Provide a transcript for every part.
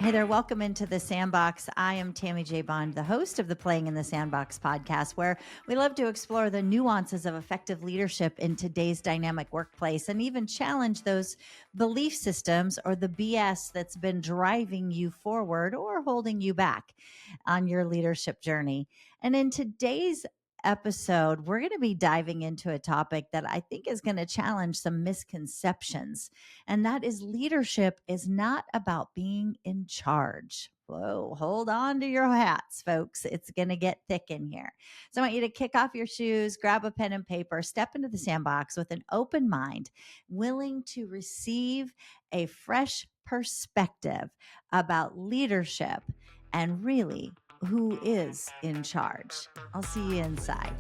Hey there, welcome into the Sandbox. I am Tammy J. Bond, the host of the Playing in the Sandbox podcast, where we love to explore the nuances of effective leadership in today's dynamic workplace and even challenge those belief systems or the BS that's been driving you forward or holding you back on your leadership journey. And in today's episode, we're going to be diving into a topic that I think is going to challenge some misconceptions, and that is leadership is not about being in charge. Whoa, hold on to your hats, folks. It's going to get thick in here. So I want you to kick off your shoes, grab a pen and paper, step into the sandbox with an open mind, willing to receive a fresh perspective about leadership and really who is in charge. I'll see you inside.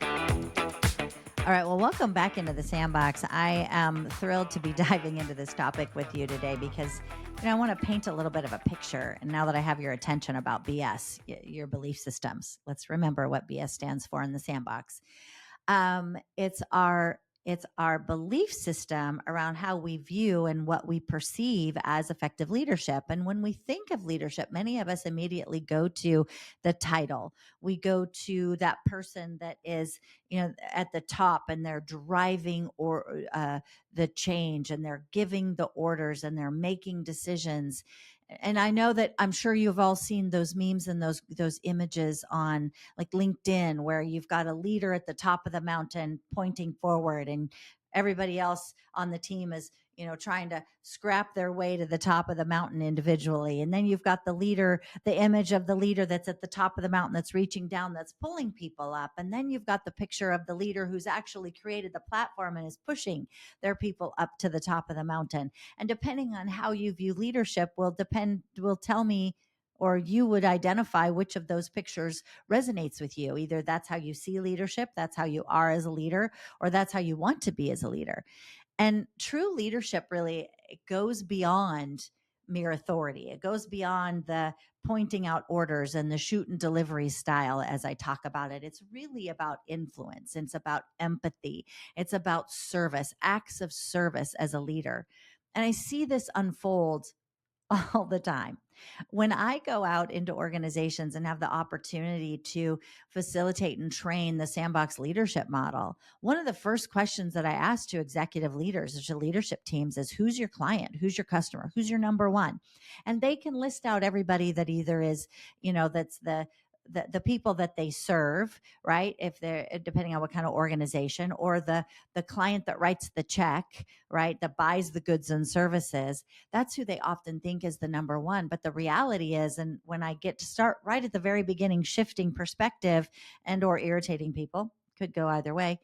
All right. Well, welcome back into the Sandbox. I am thrilled to be diving into this topic with you today because I want to paint a little bit of a picture. And now that I have your attention about BS, your belief systems, let's remember what BS stands for in the Sandbox. It's our belief system around how we view and what we perceive as effective leadership. And when we think of leadership, many of us immediately go to the title. We go to that person that is, at the top, and they're driving or the change, and they're giving the orders, and they're making decisions. And I know that I'm sure you've all seen those memes and those images on like LinkedIn, where you've got a leader at the top of the mountain pointing forward, and everybody else on the team is, trying to scrap their way to the top of the mountain individually. And then you've got the leader, the image of the leader that's at the top of the mountain, that's reaching down, that's pulling people up. And then you've got the picture of the leader who's actually created the platform and is pushing their people up to the top of the mountain. And depending on how you view leadership will tell me, or you would identify which of those pictures resonates with you. Either that's how you see leadership, that's how you are as a leader, or that's how you want to be as a leader. And true leadership really goes beyond mere authority. It goes beyond the pointing out orders and the shoot and delivery style as I talk about it. It's really about influence. It's about empathy. It's about service, acts of service as a leader. And I see this unfold all the time. When I go out into organizations and have the opportunity to facilitate and train the Sandbox leadership model, one of the first questions that I ask to executive leaders or to leadership teams is, who's your client? Who's your customer? Who's your number one? And they can list out everybody that either is, that's the people that they serve, right? If they're, depending on what kind of organization, or the client that writes the check, right? That buys the goods and services. That's who they often think is the number one. But the reality is, and when I get to start right at the very beginning, shifting perspective and or irritating people, could go either way,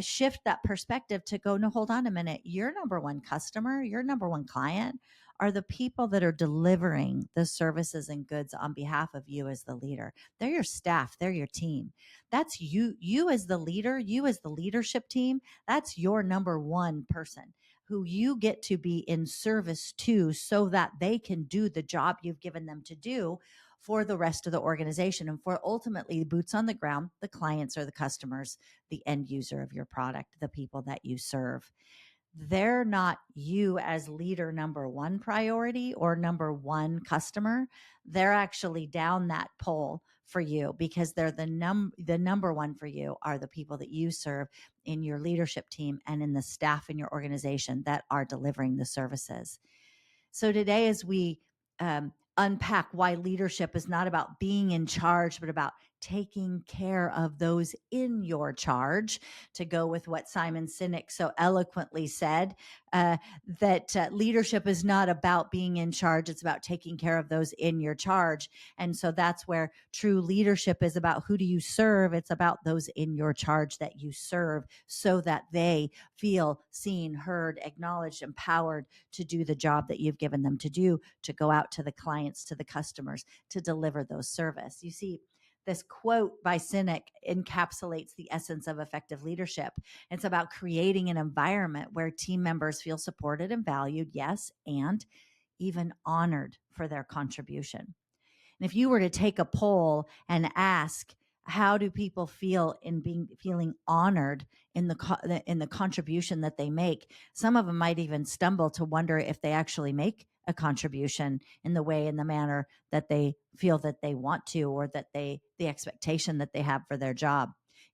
shift that perspective to go, no, hold on a minute. Your number one customer, your number one client are the people that are delivering the services and goods on behalf of you as the leader. They're your staff. They're your team. That's you as the leader, you as the leadership team. That's your number one person who you get to be in service to so that they can do the job you've given them to do for the rest of the organization, and for ultimately boots on the ground, the clients or the customers, the end user of your product, the people that you serve. They're not you as leader number one priority or number one customer. They're actually down that pole for you because they're the number one for you are the people that you serve in your leadership team and in the staff in your organization that are delivering the services. So today, as we unpack why leadership is not about being in charge, but about taking care of those in your charge, to go with what Simon Sinek so eloquently said, that leadership is not about being in charge. It's about taking care of those in your charge. And so that's where true leadership is about. Who do you serve? It's about those in your charge that you serve so that they feel seen, heard, acknowledged, empowered to do the job that you've given them to do, to go out to the clients, to the customers, to deliver those service. You see, this quote by Sinek encapsulates the essence of effective leadership. It's about creating an environment where team members feel supported and valued, yes, and even honored for their contribution. And if you were to take a poll and ask, how do people feel in feeling honored in the contribution that they make? Some of them might even stumble to wonder if they actually make a contribution in the way, in the manner that they feel that they want to, or that the expectation that they have for their job.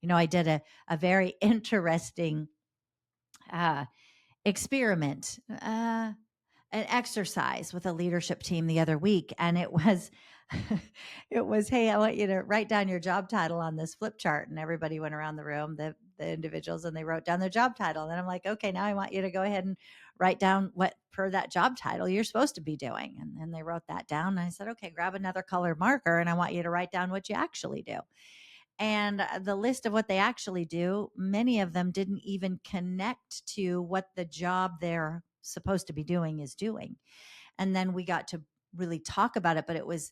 I did a very interesting uh, experiment, an exercise with a leadership team the other week, and it was it was, hey, I want you to write down your job title on this flip chart. And everybody went around the room, the individuals, and they wrote down their job title. And then I'm like, okay, now I want you to go ahead and write down what per that job title you're supposed to be doing. And then they wrote that down, and I said, okay, grab another colored marker, and I want you to write down what you actually do. And the list of what they actually do, many of them didn't even connect to what the job they're supposed to be doing is doing. And then we got to really talk about it, but it was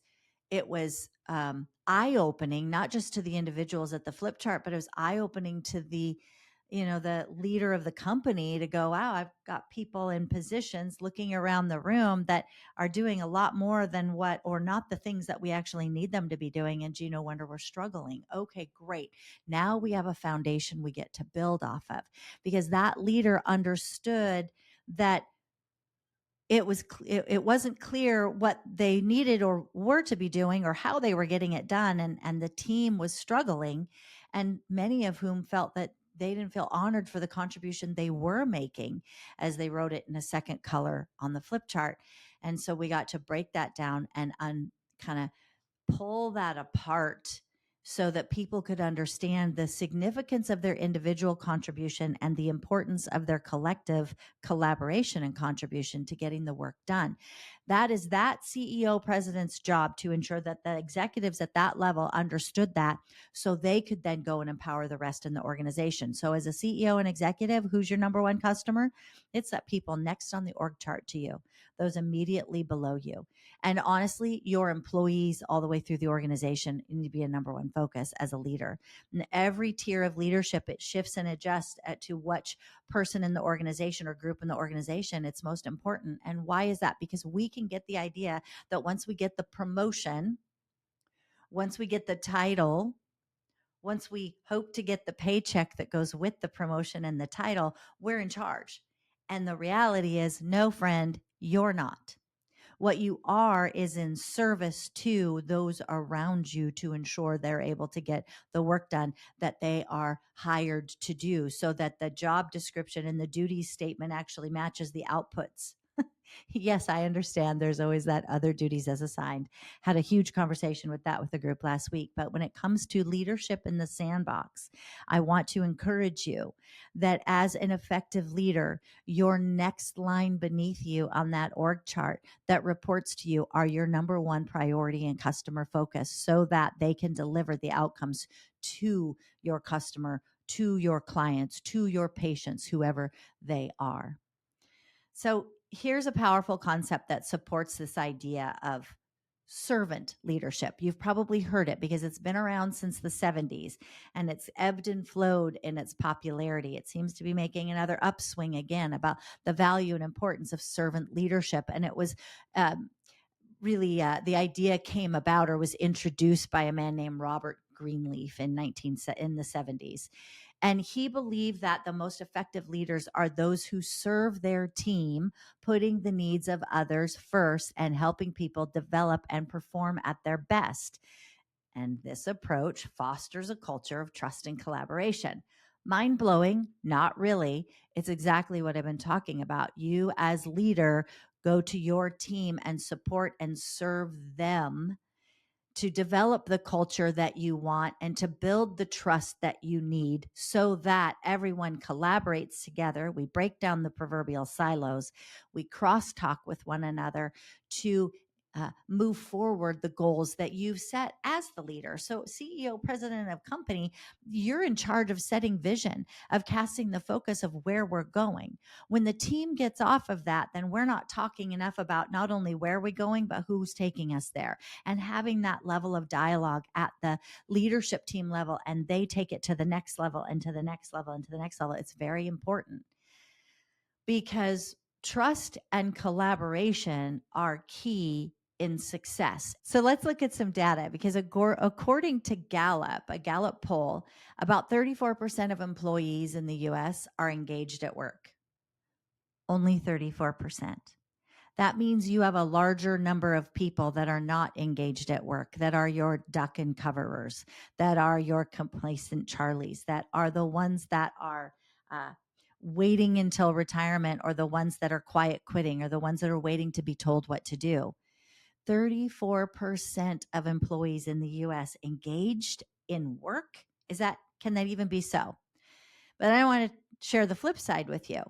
eye opening, not just to the individuals at the flip chart, but it was eye opening to the leader of the company, to go, wow, I've got people in positions looking around the room that are doing a lot more than what, or not the things that we actually need them to be doing. And no wonder we're struggling. Okay, great. Now we have a foundation we get to build off of, because that leader understood that it wasn't clear what they needed or were to be doing, or how they were getting it done, and the team was struggling, and many of whom felt that they didn't feel honored for the contribution they were making, as they wrote it in a second color on the flip chart. And so we got to break that down and kind of pull that apart, so that people could understand the significance of their individual contribution and the importance of their collective collaboration and contribution to getting the work done. That is that CEO president's job, to ensure that the executives at that level understood that, so they could then go and empower the rest in the organization. So as a CEO and executive, who's your number one customer? It's that people next on the org chart to you, those immediately below you. And honestly, your employees all the way through the organization need to be a number one focus as a leader. And every tier of leadership, it shifts and adjusts to which person in the organization or group in the organization it's most important. And why is that? Because we can get the idea that once we get the promotion, once we get the title, once we hope to get the paycheck that goes with the promotion and the title, we're in charge. And the reality is, no, friend, you're not. What you are is in service to those around you, to ensure they're able to get the work done that they are hired to do, so that the job description and the duty statement actually matches the outputs. Yes, I understand there's always that other duties as assigned. Had a huge conversation with that with the group last week. But when it comes to leadership in the sandbox, I want to encourage you that as an effective leader, your next line beneath you on that org chart that reports to you are your number one priority and customer focus, so that they can deliver the outcomes to your customer, to your clients, to your patients, whoever they are. So here's a powerful concept that supports this idea of servant leadership. You've probably heard it because it's been around since the 70s, and it's ebbed and flowed in its popularity. It seems to be making another upswing again, about the value and importance of servant leadership. And it was really the idea came about, or was introduced by a man named Robert Greenleaf in the 70s. And he believed that the most effective leaders are those who serve their team, putting the needs of others first and helping people develop and perform at their best. And this approach fosters a culture of trust and collaboration. Mind blowing? Not really. It's exactly what I've been talking about. You, as leader, go to your team and support and serve them to develop the culture that you want and to build the trust that you need, so that everyone collaborates together. We break down the proverbial silos. We crosstalk with one another to move forward the goals that you've set as the leader. So, CEO, president of company, you're in charge of setting vision, of casting the focus of where we're going. When the team gets off of that, then we're not talking enough about not only where we're going, but who's taking us there, and having that level of dialogue at the leadership team level, and they take it to the next level and to the next level and to the next level. It's very important, because trust and collaboration are key in success. So let's look at some data, because according to Gallup, a Gallup poll, about 34% of employees in the US are engaged at work. Only 34%. That means you have a larger number of people that are not engaged at work, that are your duck and coverers, that are your complacent Charlies, that are the ones that are waiting until retirement, or the ones that are quiet quitting, or the ones that are waiting to be told what to do. 34% of employees in the US engaged in work. Can that even be so? But I want to share the flip side with you,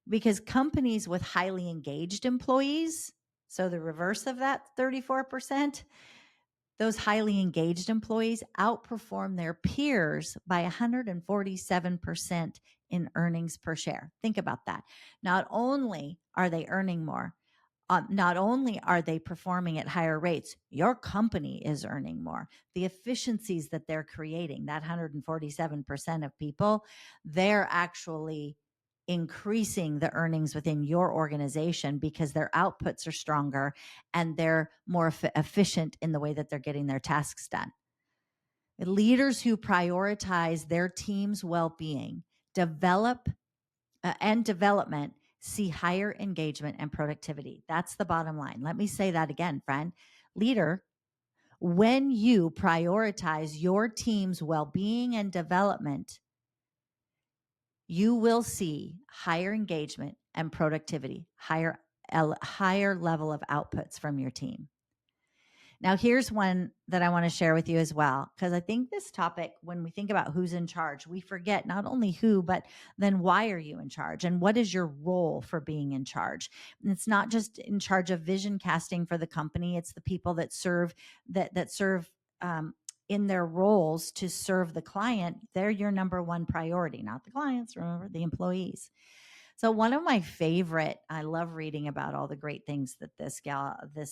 because companies with highly engaged employees, so the reverse of that 34%, those highly engaged employees outperform their peers by 147% in earnings per share. Think about that. Not only are they earning more, not only are they performing at higher rates, your company is earning more. The efficiencies that they're creating, that 147% of people, they're actually increasing the earnings within your organization because their outputs are stronger and they're more efficient in the way that they're getting their tasks done. Leaders who prioritize their team's well-being, development see higher engagement and productivity. That's the bottom line. Let me say that again, friend. Leader, when you prioritize your team's well-being and development, you will see higher engagement and productivity, higher level of outputs from your team. Now, here's one that I want to share with you as well, because I think this topic, when we think about who's in charge, we forget not only who, but then why are you in charge and what is your role for being in charge? And it's not just in charge of vision casting for the company. It's the people that serve in their roles to serve the client. They're your number one priority, not the clients, remember, the employees. So one of my favorite, I love reading about all the great things that this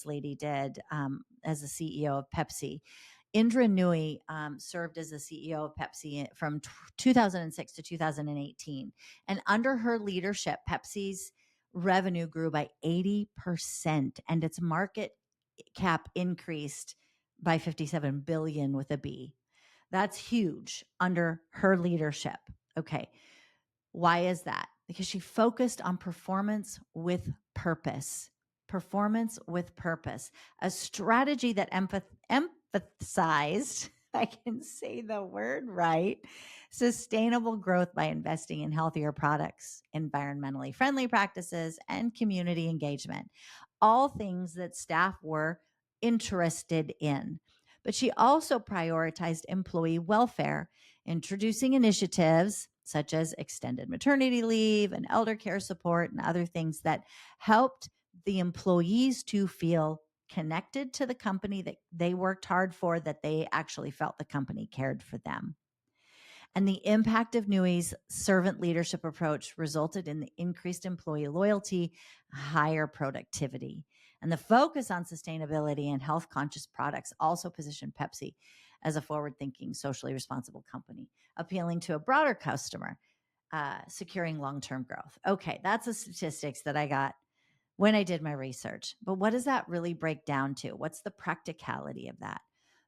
lady did as the CEO of Pepsi. Indra Nooyi served as the CEO of Pepsi from 2006 to 2018. And under her leadership, Pepsi's revenue grew by 80% and its market cap increased by 57 billion with a B. That's huge under her leadership. Okay. Why is that? Because she focused on performance with purpose. Performance with purpose. A strategy that emphasized, I can say the word right, sustainable growth by investing in healthier products, environmentally friendly practices, and community engagement. All things that staff were interested in. But she also prioritized employee welfare, introducing initiatives such as extended maternity leave and elder care support and other things that helped the employees to feel connected to the company that they worked hard for, that they actually felt the company cared for them. And the impact of Nooyi's servant leadership approach resulted in the increased employee loyalty, higher productivity. And the focus on sustainability and health conscious products also positioned Pepsi as a forward thinking, socially responsible company, appealing to a broader customer, securing long term growth. Okay, that's the statistics that I got when I did my research. But what does that really break down to? What's the practicality of that?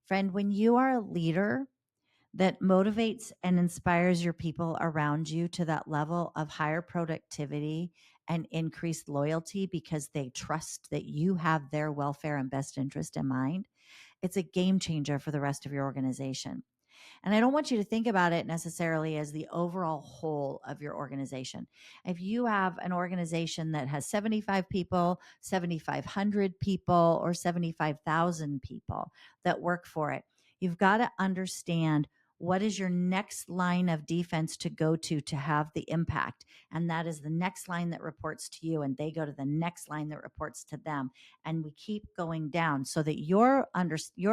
Friend, when you are a leader that motivates and inspires your people around you to that level of higher productivity and increased loyalty because they trust that you have their welfare and best interest in mind, it's a game changer for the rest of your organization. And I don't want you to think about it necessarily as the overall whole of your organization. If you have an organization that has 75 people, 7,500 people, or 75,000 people that work for it, you've got to understand what is your next line of defense to go to have the impact. And that is the next line that reports to you, and they go to the next line that reports to them. And we keep going down so that your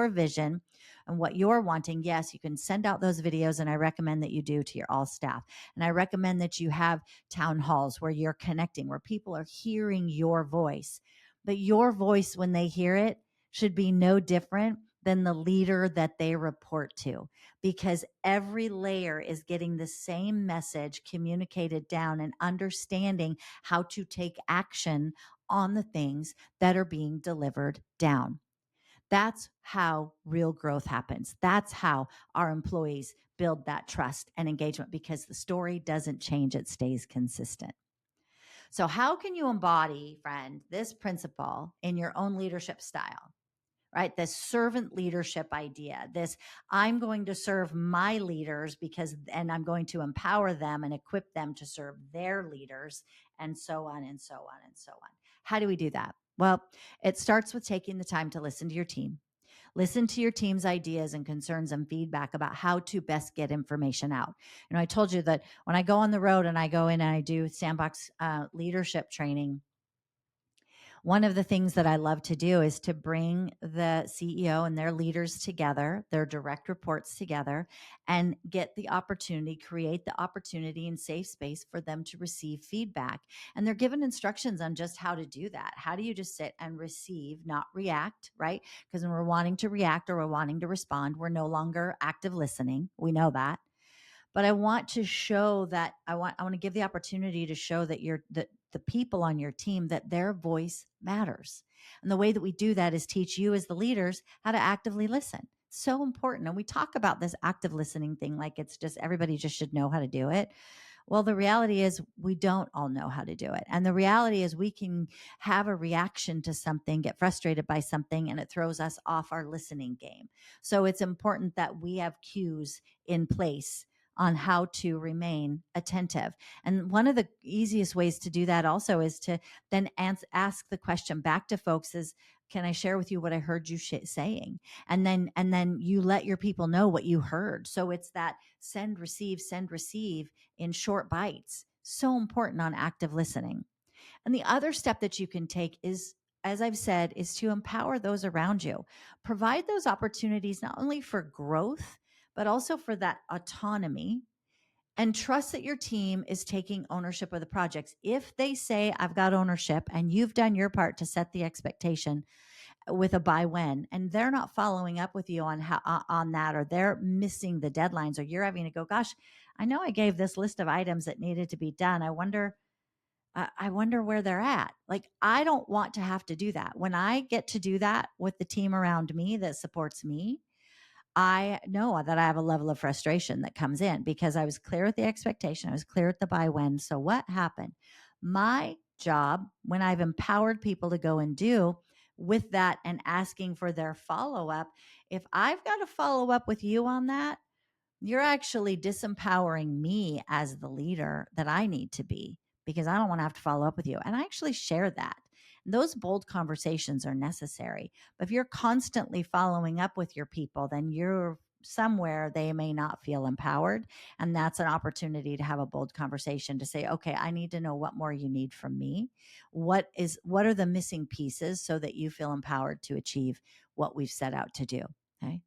vision and what you're wanting, yes, you can send out those videos, and I recommend that you do to your all staff. And I recommend that you have town halls where you're connecting, where people are hearing your voice. But your voice, when they hear it, should be no different than the leader that they report to, because every layer is getting the same message communicated down and understanding how to take action on the things that are being delivered down. That's how real growth happens. That's how our employees build that trust and engagement, because the story doesn't change, it stays consistent. So, how can you embody, friend, this principle in your own leadership style? Right? This servant leadership idea, this I'm going to serve my leaders and I'm going to empower them and equip them to serve their leaders, and so on and so on and so on. How do we do that? Well, it starts with taking the time to listen to your team. Listen to your team's ideas and concerns and feedback about how to best get information out. I told you that when I go on the road and I go in and I do sandbox leadership training, one of the things that I love to do is to bring the CEO and their leaders together, their direct reports together, and get the opportunity, create the opportunity and safe space for them to receive feedback. And they're given instructions on just how to do that. How do you just sit and receive, not react, right? Because when we're wanting to react or we're wanting to respond, we're no longer active listening. We know that. But I want to show that I want to give the opportunity to show that the people on your team, that their voice matters. And the way that we do that is teach you as the leaders how to actively listen. So important. And we talk about this active listening thing like it's just everybody just should know how to do it. Well, the reality is we don't all know how to do it. And the reality is we can have a reaction to something, get frustrated by something, and it throws us off our listening game. So it's important that we have cues in place on how to remain attentive. And one of the easiest ways to do that also is to then ask the question back to folks is, can I share with you what I heard you saying? And then you let your people know what you heard. So it's that send, receive in short bites. So important on active listening. And the other step that you can take is, as I've said, is to empower those around you. Provide those opportunities not only for growth, but also for that autonomy, and trust that your team is taking ownership of the projects. If they say, I've got ownership and you've done your part to set the expectation with a by when, and they're not following up with you on how on that, or they're missing the deadlines, or you're having to go, gosh, I know I gave this list of items that needed to be done. I wonder where they're at. Like, I don't want to have to do that. When I get to do that with the team around me that supports me, I know that I have a level of frustration that comes in because I was clear with the expectation. I was clear with the by when. So what happened? My job, when I've empowered people to go and do with that and asking for their follow up, if I've got to follow up with you on that, you're actually disempowering me as the leader that I need to be, because I don't want to have to follow up with you. And I actually share that. And those bold conversations are necessary. But if you're constantly following up with your people, then you're somewhere they may not feel empowered. And that's an opportunity to have a bold conversation to say, okay, I need to know what more you need from me. What are the missing pieces so that you feel empowered to achieve what we've set out to do? Okay.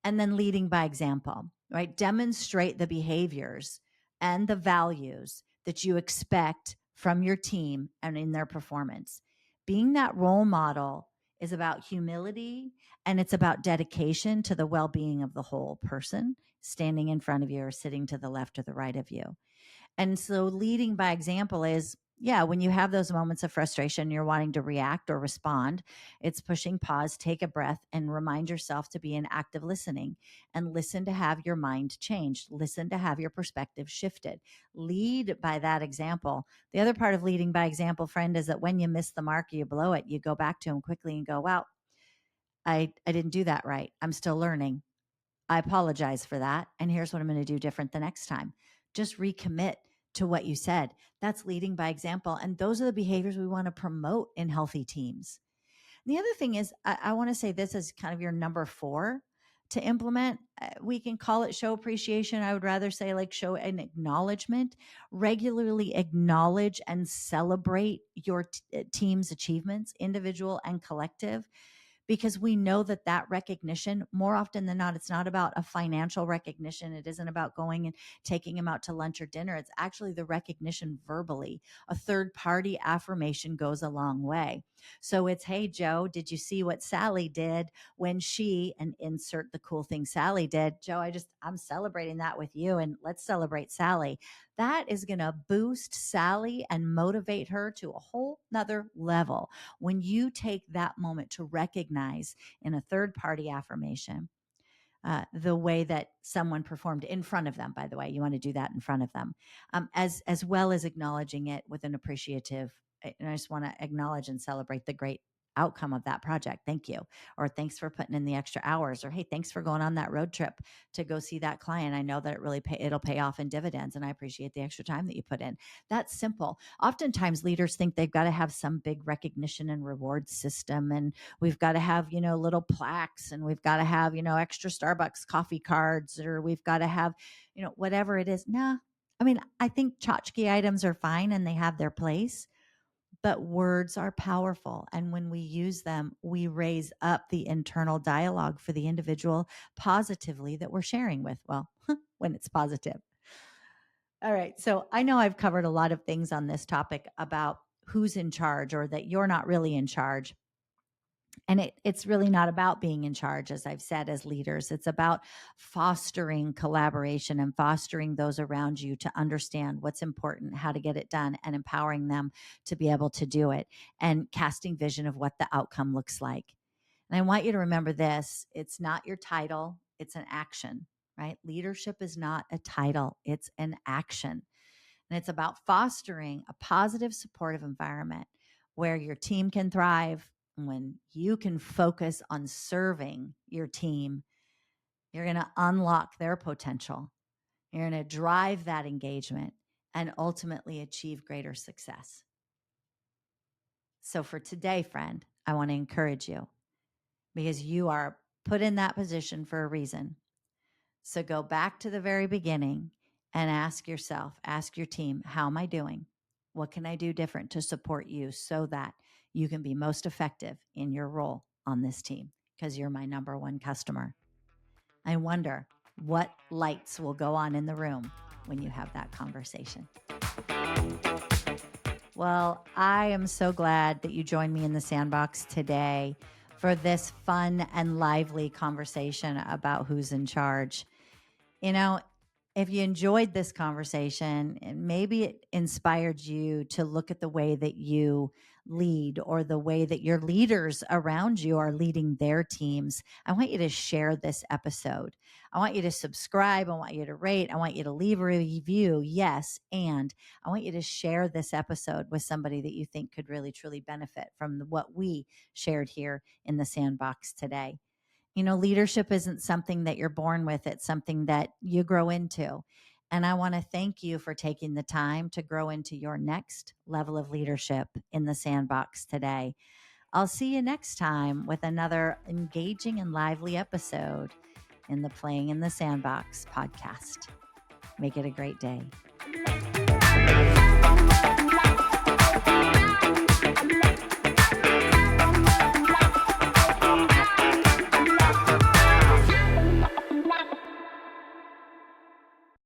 And then leading by example, right? Demonstrate the behaviors and the values that you expect from your team and in their performance. Being that role model is about humility, and it's about dedication to the well-being of the whole person standing in front of you or sitting to the left or the right of you. And so leading by example is, yeah, when you have those moments of frustration, you're wanting to react or respond, it's pushing pause, take a breath, and remind yourself to be in active listening and listen to have your mind changed, listen to have your perspective shifted. Lead by that example. The other part of leading by example, friend, is that when you miss the mark or you blow it, you go back to them quickly and go, wow, I didn't do that right. I'm still learning. I apologize for that. And here's what I'm going to do different the next time. Just recommit to what you said. That's leading by example. And those are the behaviors we want to promote in healthy teams. And the other thing is, I want to say this as kind of your number 4 to implement. We can call it show appreciation. I would rather say like show an acknowledgement. Regularly acknowledge and celebrate your team's achievements, individual and collective, because we know that that recognition, more often than not, it's not about a financial recognition. It isn't about going and taking them out to lunch or dinner. It's actually the recognition verbally. A third party affirmation goes a long way. So it's, hey, Joe, did you see what Sally did when she, and insert the cool thing Sally did? Joe, I'm celebrating that with you, and let's celebrate Sally. That is going to boost Sally and motivate her to a whole nother level when you take that moment to recognize in a third party affirmation the way that someone performed in front of them. By the way, you want to do that in front of them, as well as acknowledging it with an appreciative. And I just want to acknowledge and celebrate the great outcome of that project. Thank you. Or thanks for putting in the extra hours. Or hey, thanks for going on that road trip to go see that client. I know that it'll pay off in dividends, and I appreciate the extra time that you put in. That's simple. Oftentimes leaders think they've got to have some big recognition and reward system, and we've got to have, little plaques, and we've got to have, extra Starbucks coffee cards, or we've got to have, whatever it is. Nah. I mean, I think tchotchke items are fine and they have their place, but words are powerful. And when we use them, we raise up the internal dialogue for the individual positively that we're sharing with. Well, when it's positive. All right. So I know I've covered a lot of things on this topic about who's in charge, or that you're not really in charge. And it's really not about being in charge, as I've said, as leaders. It's about fostering collaboration and fostering those around you to understand what's important, how to get it done, and empowering them to be able to do it, and casting vision of what the outcome looks like. And I want you to remember this: it's not your title, it's an action, right? Leadership is not a title, it's an action. And it's about fostering a positive, supportive environment where your team can thrive. When you can focus on serving your team, you're going to unlock their potential. You're going to drive that engagement and ultimately achieve greater success. So for today, friend, I want to encourage you, because you are put in that position for a reason. So go back to the very beginning and ask yourself, ask your team, how am I doing? What can I do different to support you so that you can be most effective in your role on this team? Because you're my number one customer. I wonder what lights will go on in the room when you have that conversation. Well, I am so glad that you joined me in the sandbox today for this fun and lively conversation about who's in charge. If you enjoyed this conversation, and maybe it inspired you to look at the way that you lead, or the way that your leaders around you are leading their teams, I want you to share this episode. I want you to subscribe. I want you to rate. I want you to leave a review. Yes. And I want you to share this episode with somebody that you think could really, truly benefit from what we shared here in the sandbox today. Leadership isn't something that you're born with. It's something that you grow into. And I want to thank you for taking the time to grow into your next level of leadership in the sandbox today. I'll see you next time with another engaging and lively episode in the Playing in the Sandbox podcast. Make it a great day.